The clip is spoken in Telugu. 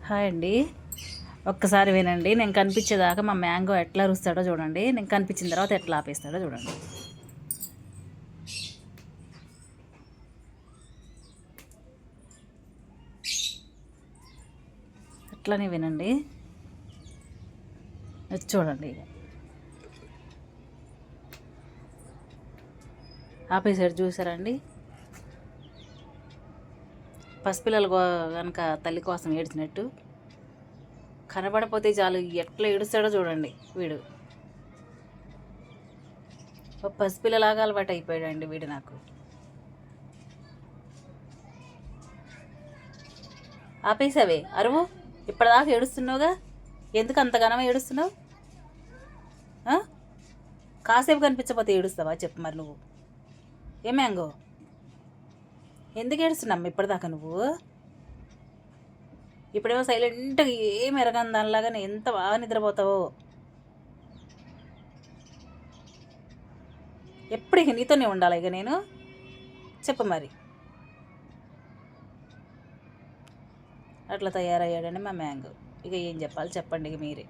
హాయ్ అండి. ఒక్కసారి వినండి. నేను కనిపించేదాకా మా మ్యాంగో ఎట్లా రుస్తాడో చూడండి. నేను కనిపించిన తర్వాత ఎట్లా ఆపేస్తాడో చూడండి. అట్లనే వినండి. ఇది చూడండి. ఆపేసాడు చూసారండి. పసిపిల్లలు కనుక తల్లి కోసం ఏడ్చినట్టు కనబడపోతే చాలు ఎట్లా ఏడుస్తాడో చూడండి. వీడు పసిపిల్లలాగా అలవాటు అయిపోయాడండి వీడు నాకు. ఆపేసావే అరువు. ఇప్పటిదాకా ఏడుస్తున్నావుగా, ఎందుకు అంతగానో ఏడుస్తున్నావు? కాసేపు కనిపించకపోతే ఏడుస్తావా చెప్పు మరి నువ్వు. ఏ మ్యాంగో, ఎందుకు ఏడుస్తున్నావు ఇప్పటిదాకా నువ్వు? ఇప్పుడేమో సైలెంట్గా ఏం ఎరగని దానిలాగానే ఎంత బాగా నిద్రపోతావో. ఎప్పుడు ఇక నీతోనే ఉండాలి ఇక నేను. చెప్పు మరి. అట్లా తయారయ్యాడండి మా మ్యాంగో. ఇక ఏం చెప్పాలి చెప్పండి ఇక మీరే.